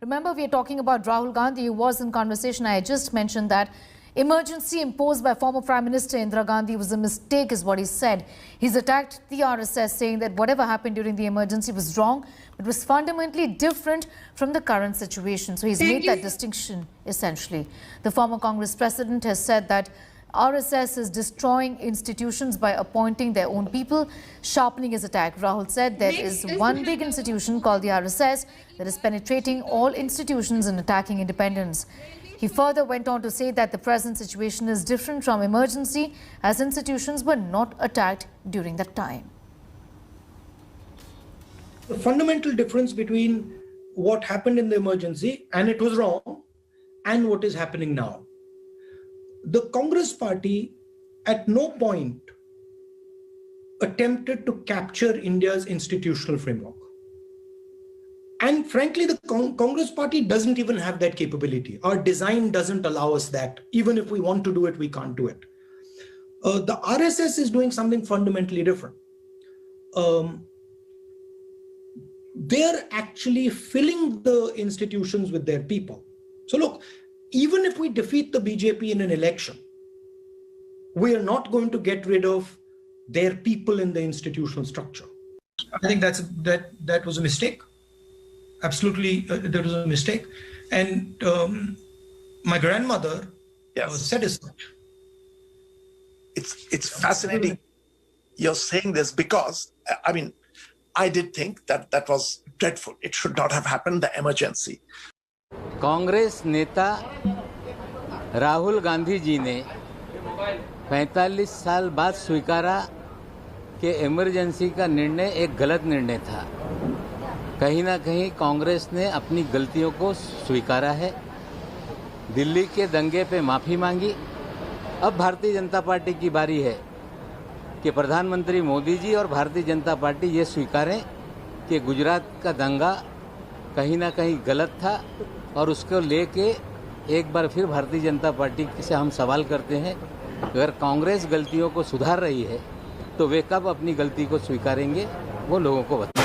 Remember, we are talking about Rahul Gandhi, who was in conversation. I just mentioned that emergency imposed by former Prime Minister Indira Gandhi was a mistake, is what he said. He's attacked the RSS, saying that whatever happened during the emergency was wrong. It was fundamentally different from the current situation. So he's made that distinction, essentially. The former Congress president has said that RSS is destroying institutions by appointing their own people, sharpening his attack. Rahul said there is one big institution called the RSS that is penetrating all institutions and attacking independence. He further went on to say that the present situation is different from emergency, as institutions were not attacked during that time. The fundamental difference between what happened in the emergency, and it was wrong, and what is happening now. The Congress party at no point attempted to capture India's institutional framework. And frankly, the Congress party doesn't even have that capability. Our design doesn't allow us that. Even if we want to do it, we can't do it. The RSS is doing something fundamentally different. They're actually filling the institutions with their people. So look, even if we defeat the BJP in an election, we are not going to get rid of their people in the institutional structure. I think that was a mistake. Absolutely, that was a mistake. And my grandmother said as such. It's fascinating you're saying this, because, I mean, I did think that was dreadful. It should not have happened, the emergency. Congress नेता राहुल गांधी जी ने 45 साल बाद स्वीकारा कि emergency का निर्णय एक गलत निर्णय था। कहीं ना कहीं कांग्रेस ने अपनी गलतियों को स्वीकारा है, दिल्ली के दंगे पे माफ़ी मांगी। अब भारतीय जनता पार्टी की बारी है कि प्रधानमंत्री मोदी जी और भारतीय जनता पार्टी ये स्वीकारें कि गुजरात का दंगा कहीं ना कहीं गलत था, और उसको लेके एक बार फिर भारतीय जनता पार्टी से हम सवाल करते हैं, अगर कांग्रेस गलतियों को सुधार रही है तो वे कब अपनी गलती को स्वीकारेंगे, वो लोगों को बताएं।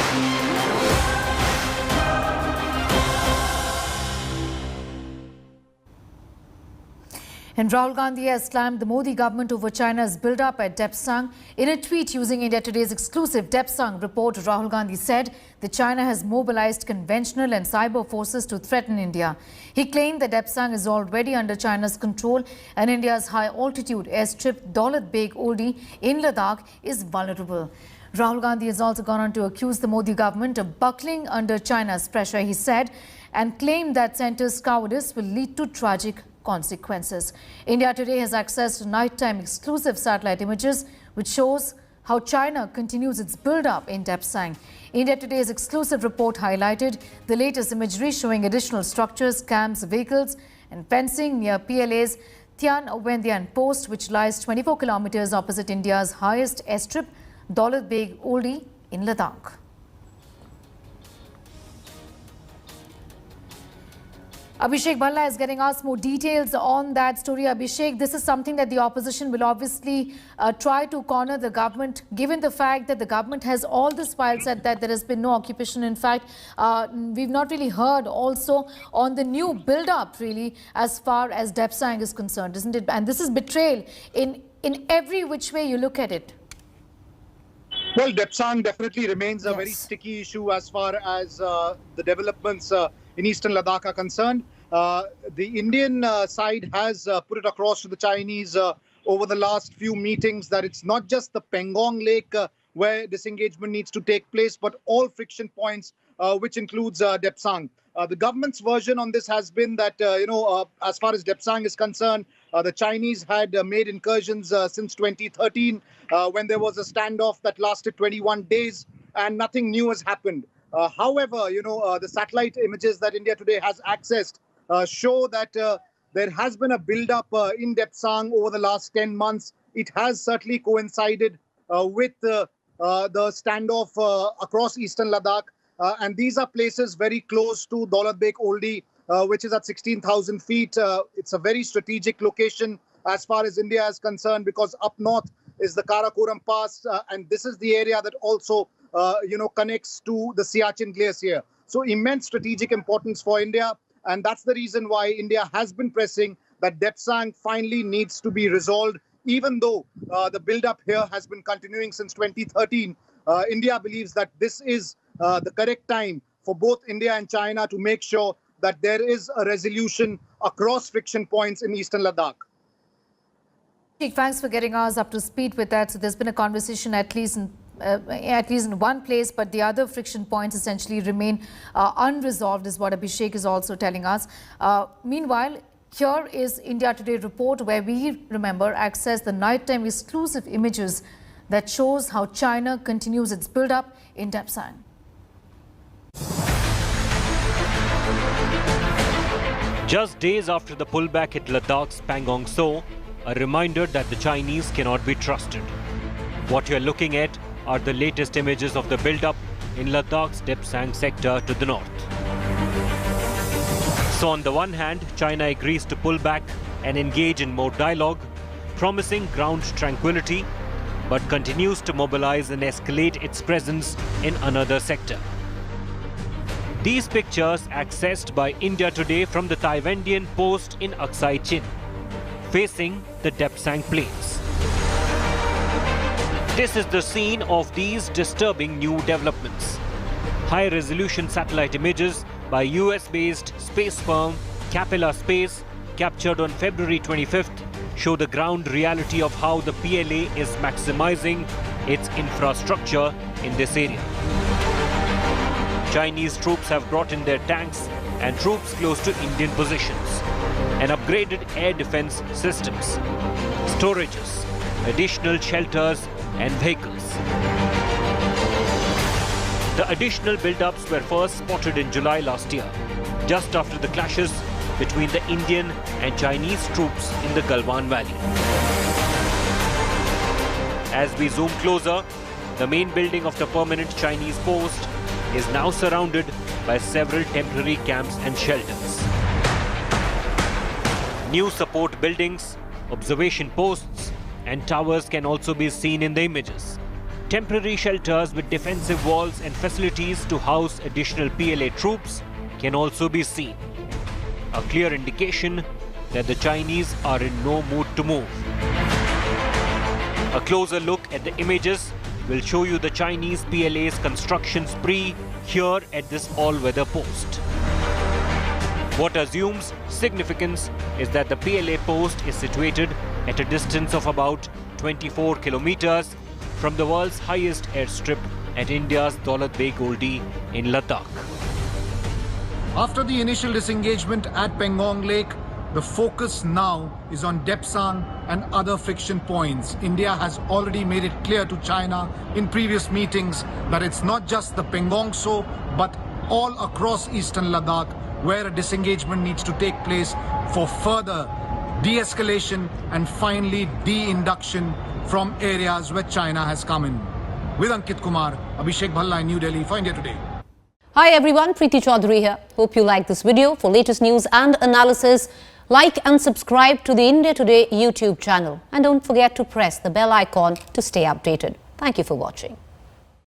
And Rahul Gandhi has slammed the Modi government over China's build-up at Depsang. In a tweet using India Today's exclusive Depsang report, Rahul Gandhi said that China has mobilized conventional and cyber forces to threaten India. He claimed that Depsang is already under China's control and India's high-altitude airstrip Daulat Beg Oldi in Ladakh is vulnerable. Rahul Gandhi has also gone on to accuse the Modi government of buckling under China's pressure, he said, and claimed that centre's cowardice will lead to tragic consequences. India Today has accessed nighttime exclusive satellite images which shows how China continues its build-up in Depsang. India Today's exclusive report highlighted the latest imagery showing additional structures, camps, vehicles and fencing near PLA's Tian Wendian post, which lies 24 kilometers opposite India's highest airstrip, Daulat Beg Oldi in Ladakh. Abhishek Bhalla is getting us more details on that story. Abhishek, this is something that the opposition will obviously try to corner the government, given the fact that the government has all this while said that there has been no occupation. In fact, we've not really heard also on the new build-up, really, as far as Depsang is concerned, isn't it? And this is betrayal in every which way you look at it. Well, Depsang definitely remains a very sticky issue as far as the developments in eastern Ladakh are concerned. The Indian side has put it across to the Chinese over the last few meetings that it's not just the Pangong Lake where disengagement needs to take place, but all friction points, which includes Depsang. The government's version on this has been that, as far as Depsang is concerned, the Chinese had made incursions since 2013 when there was a standoff that lasted 21 days and nothing new has happened. However, the satellite images that India Today has accessed show that there has been a build-up in Depsang over the last 10 months. It has certainly coincided with the standoff across eastern Ladakh. And these are places very close to Daulat Beg Oldi, which is at 16,000 feet. It's a very strategic location as far as India is concerned, because up north is the Karakoram Pass, and this is the area that also connects to the Siachen Glacier. So immense strategic importance for India. And that's the reason why India has been pressing that Depsang finally needs to be resolved. Even though the build-up here has been continuing since 2013, India believes that this is the correct time for both India and China to make sure that there is a resolution across friction points in eastern Ladakh. Thanks for getting us up to speed with that. So there's been a conversation at least in one place, but the other friction points essentially remain unresolved, is what Abhishek is also telling us. Meanwhile, here is India Today report, where we, remember, access the nighttime exclusive images that shows how China continues its build-up in Depsang. Just days after the pullback at Ladakh's Pangong So, a reminder that the Chinese cannot be trusted. What you're looking at are the latest images of the build-up in Ladakh's Depsang sector to the north. So on the one hand, China agrees to pull back and engage in more dialogue, promising ground tranquility, but continues to mobilize and escalate its presence in another sector. These pictures accessed by India Today from the Taiwandian post in Aksai Chin, facing the Depsang plains. This is the scene of these disturbing new developments. High-resolution satellite images by US-based space firm Capella Space, captured on February 25th, show the ground reality of how the PLA is maximizing its infrastructure in this area. Chinese troops have brought in their tanks and troops close to Indian positions, and upgraded air defense systems, storages, additional shelters and vehicles. The additional build-ups were first spotted in July last year, just after the clashes between the Indian and Chinese troops in the Galwan Valley. As we zoom closer, the main building of the permanent Chinese post is now surrounded by several temporary camps and shelters. New support buildings, observation posts, and towers can also be seen in the images. Temporary shelters with defensive walls and facilities to house additional PLA troops can also be seen. A clear indication that the Chinese are in no mood to move. A closer look at the images will show you the Chinese PLA's construction spree here at this all-weather post. What assumes significance is that the PLA post is situated at a distance of about 24 kilometers from the world's highest airstrip at India's Daulat Beg Oldie in Ladakh. After the initial disengagement at Pangong Lake, the focus now is on Depsang and other friction points. India has already made it clear to China in previous meetings that it's not just the Pangong So, but all across eastern Ladakh where a disengagement needs to take place for further de-escalation and finally de-induction from areas where China has come in. With Ankit Kumar, Abhishek Bhalla in New Delhi for India Today. Hi everyone, Preeti Chaudhary here. Hope you like this video. For latest news and analysis, like and subscribe to the India Today YouTube channel. And don't forget to press the bell icon to stay updated. Thank you for watching.